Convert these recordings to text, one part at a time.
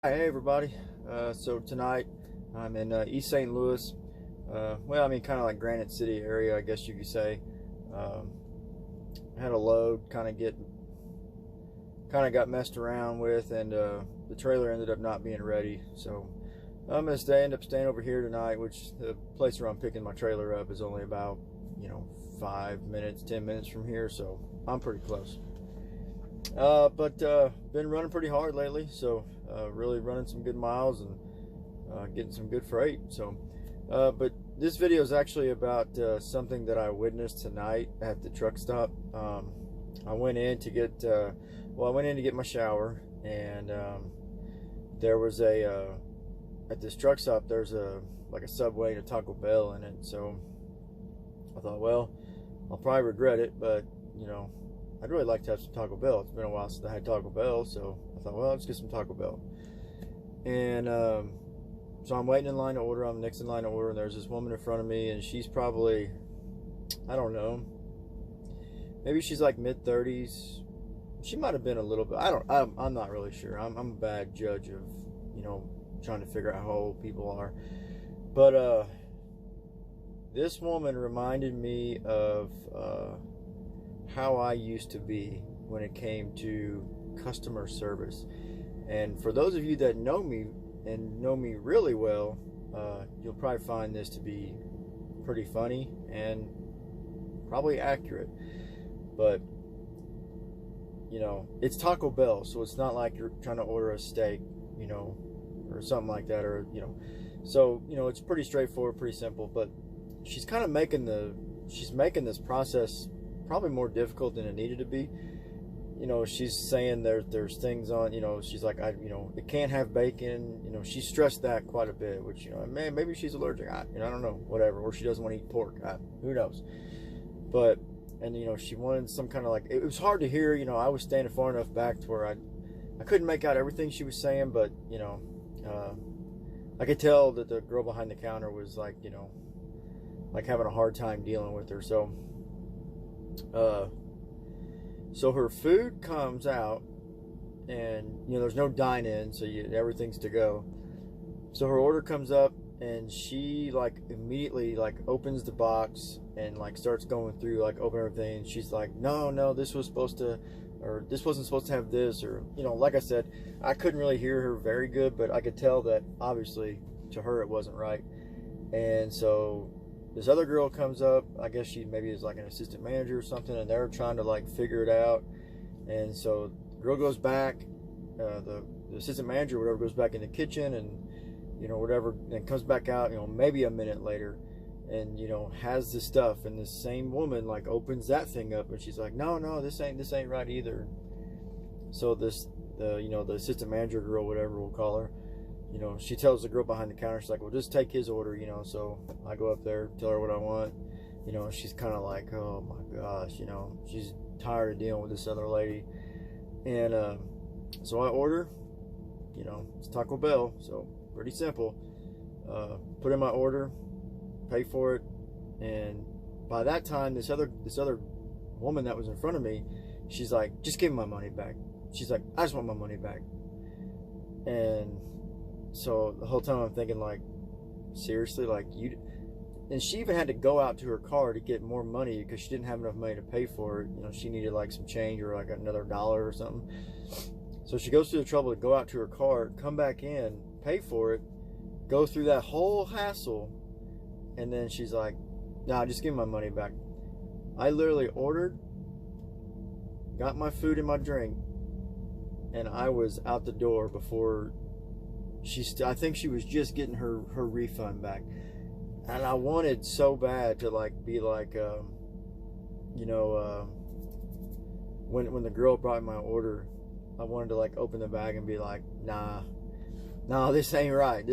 Hey everybody. So tonight I'm in East St. Louis. Well, I mean, kind of like Granite City area, I guess you could say. Um, I had a load kind of got messed around with, and the trailer ended up not being ready. So I'm gonna end up staying over here tonight, which the place where I'm picking my trailer up is only about 5 minutes, 10 minutes from here. So I'm pretty close. But been running pretty hard lately, so really running some good miles and getting some good freight. So, but this video is actually about something that I witnessed tonight at the truck stop. I went in to get my shower, and there was at this truck stop there's like a Subway and a Taco Bell in it. So I thought, well, I'll probably regret it, but I'd really like to have some Taco Bell. It's been a while since I had Taco Bell, so I thought, well, let's get some Taco Bell. And so I'm waiting in line to order. I'm next in line to order, and there's this woman in front of me, and she's probably, I don't know, maybe she's like mid-30s. She might have been a little bit. I'm not really sure. I'm a bad judge of trying to figure out how old people are. But this woman reminded me of how I used to be when it came to customer service. And for those of you that know me and know me really well, you'll probably find this to be pretty funny and probably accurate. But it's Taco Bell, so it's not like you're trying to order a steak, or something like that, or so it's pretty straightforward, pretty simple. But she's kind of making this process probably more difficult than it needed to be. She's saying there's things on, she's like, it can't have bacon. She stressed that quite a bit, which, man, maybe she's allergic. I don't know, whatever. Or she doesn't want to eat pork. Who knows? But, and, she wanted some kind of like, it was hard to hear. I was standing far enough back to where I couldn't make out everything she was saying, but, I could tell that the girl behind the counter was like, like having a hard time dealing with her. So her food comes out, and there's no dine-in, so everything's to go. So her order comes up, and she like immediately like opens the box and like starts going through, like open everything, and she's like, no, this wasn't supposed to have this, or like I said, I couldn't really hear her very good, but I could tell that obviously to her it wasn't right. And so this other girl comes up, I guess she maybe is like an assistant manager or something, and they're trying to like figure it out. And so the girl goes back, the assistant manager or whatever goes back in the kitchen, and whatever, and comes back out, maybe a minute later, and has the stuff, and this same woman like opens that thing up, and she's like, no, this ain't right either. So the assistant manager girl, whatever we'll call her, she tells the girl behind the counter, she's like, well, just take his order, so I go up there, tell her what I want, she's kind of like, oh my gosh, she's tired of dealing with this other lady. And so I order, it's Taco Bell, so pretty simple. Put in my order, pay for it, and by that time, this other woman that was in front of me, she's like, just give me my money back. She's like, I just want my money back. And so the whole time I'm thinking, like, seriously, like, and she even had to go out to her car to get more money because she didn't have enough money to pay for it. She needed like some change or like another $1 or something. So she goes through the trouble to go out to her car, come back in, pay for it, go through that whole hassle, and then she's like, nah, just give me my money back. I literally ordered, got my food and my drink, and I was out the door before I think she was just getting her refund back. And I wanted so bad to like be like, when the girl brought my order, I wanted to like open the bag and be like, nah, no, this ain't right.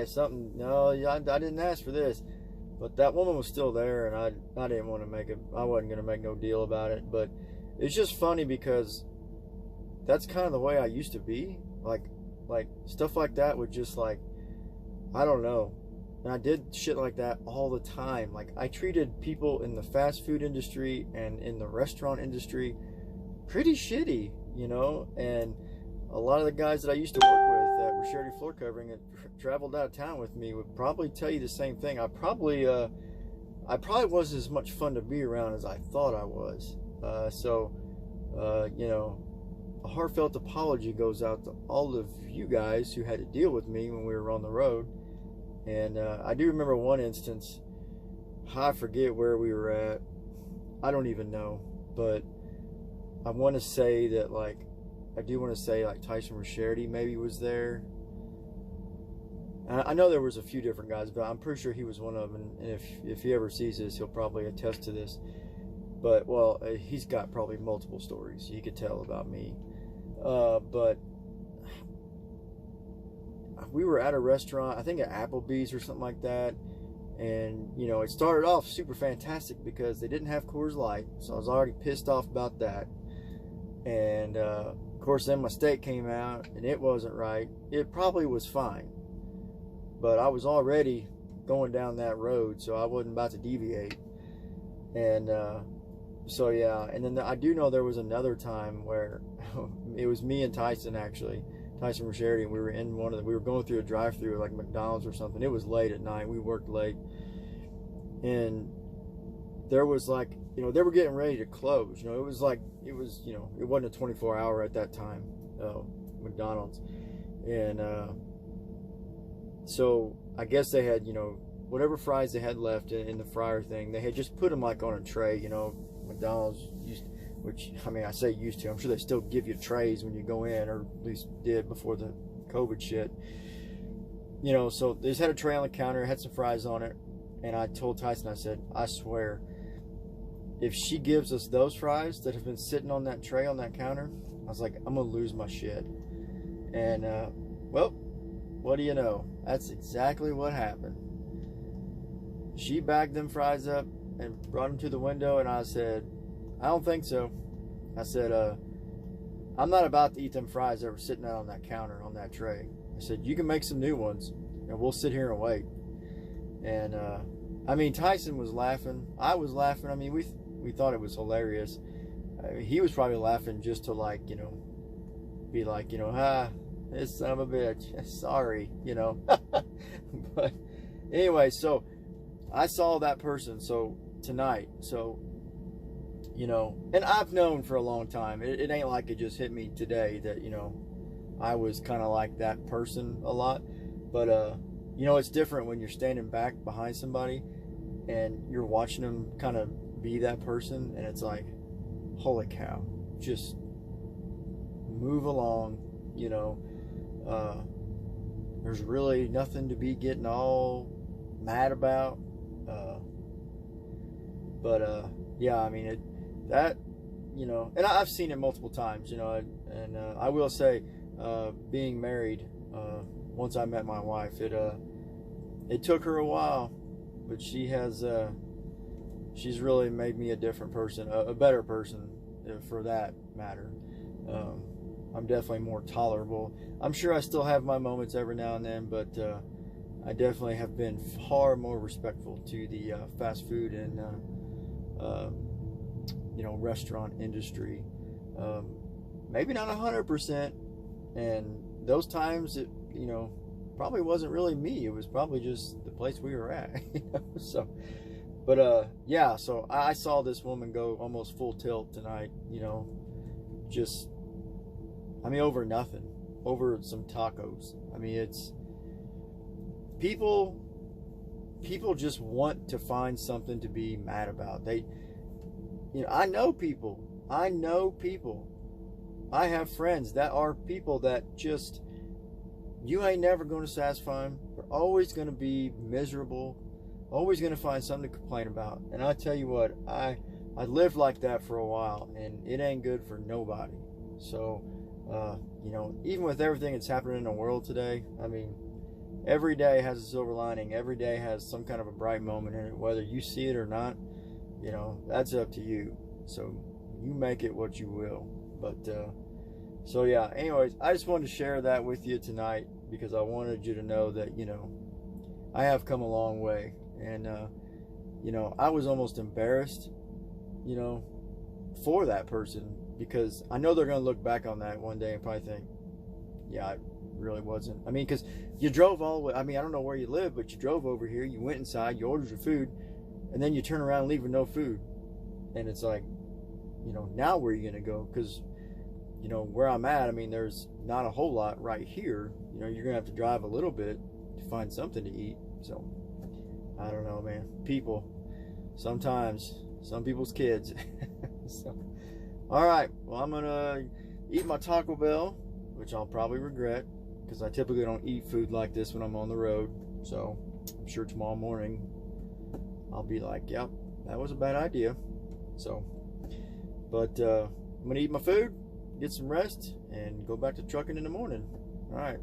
Something, no, I didn't ask for this. But that woman was still there, and I didn't want to I wasn't going to make no deal about it. But it's just funny because that's kind of the way I used to be. Like stuff like that would just like, I don't know. And I did shit like that all the time. Like I treated people in the fast food industry and in the restaurant industry pretty shitty, and a lot of the guys that I used to work with that were floor covering that traveled out of town with me would probably tell you the same thing. I probably wasn't as much fun to be around as I thought I was. You know, a heartfelt apology goes out to all of you guys who had to deal with me when we were on the road. And I do remember one instance. I forget where we were at. I don't even know, but I want to say that, like, I do want to say, like, Tyson Ricciardi maybe was there. I know there was a few different guys, but I'm pretty sure he was one of them. And if he ever sees this, he'll probably attest to this. But, well, he's got probably multiple stories he could tell about me. But we were at a restaurant, I think at Applebee's or something like that. And, you know, it started off super fantastic because they didn't have Coors Light. So I was already pissed off about that. And, of course, then my steak came out and it wasn't right. It probably was fine, but I was already going down that road, so I wasn't about to deviate. And so yeah, and then I do know there was another time where it was me and Tyson, actually, Tyson Ricciardi, and we were in we were going through a drive-through like McDonald's or something. It was late at night. We worked late, and there was, like, you know, they were getting ready to close. You know, it was, you know, it wasn't a 24-hour at that time, McDonald's. And so I guess they had, you know, whatever fries they had left in the fryer thing, they had just put them, like, on a tray. You know, McDonald's used, which, I mean, I say used to, I'm sure they still give you trays when you go in, or at least did before the COVID shit. You know, so they just had a tray on the counter, had some fries on it, and I told Tyson, I said, I swear, if she gives us those fries that have been sitting on that tray on that counter, I was like, I'm gonna lose my shit. And well, what do you know? That's exactly what happened. She bagged them fries up and brought them to the window, and I said, I don't think so. I said, I'm not about to eat them fries that were sitting out on that counter on that tray. I said, you can make some new ones, and we'll sit here and wait. And I mean, Tyson was laughing. I was laughing. I mean, we thought it was hilarious. He was probably laughing just to, like, you know, be like, you know, this son of a bitch, sorry, you know. But anyway, so I saw that person tonight. So, you know, and I've known for a long time. It ain't like it just hit me today that, you know, I was kind of like that person a lot. But you know, it's different when you're standing back behind somebody and you're watching them kind of be that person, and it's like, holy cow, just move along, you know. There's really nothing to be getting all mad about. Yeah, I mean, that, you know, and I've seen it multiple times, you know, and I will say, being married, once I met my wife, it took her a while, but she has, she's really made me a different person, a better person, for that matter. I'm definitely more tolerable. I'm sure I still have my moments every now and then, but I definitely have been far more respectful to the fast food and you know, restaurant industry. Maybe not 100%, and those times it, you know, probably wasn't really me. It was probably just the place we were at. You know? So, but yeah. So I saw this woman go almost full tilt tonight. You know, just, I mean, over nothing, over some tacos. I mean, it's people just want to find something to be mad about. They, you know, I know people. I have friends that are people that just, you ain't never going to satisfy them. They're always going to be miserable, always going to find something to complain about. And I tell you what, I lived like that for a while, and it ain't good for nobody. So, you know, even with everything that's happening in the world today, I mean, every day has a silver lining. Every day has some kind of a bright moment in it, whether you see it or not. You know, that's up to you. So you make it what you will. But so yeah, anyways, I just wanted to share that with you tonight because I wanted you to know that, you know, I have come a long way. And you know, I was almost embarrassed, you know, for that person, because I know they're going to look back on that one day and probably think, yeah, really wasn't. I mean, because you drove all the way. I mean, I don't know where you live, but you drove over here. You went inside. You ordered your food, and then you turn around and leave with no food. And it's like, now where are you gonna go? Because where I'm at, I mean, there's not a whole lot right here. You're gonna have to drive a little bit to find something to eat. So I don't know, man. People, sometimes, some people's kids. So, all right. Well, I'm gonna eat my Taco Bell, which I'll probably regret because I typically don't eat food like this when I'm on the road. So I'm sure tomorrow morning I'll be like, yep, that was a bad idea. So, but I'm gonna eat my food, get some rest, and go back to trucking in the morning. All right.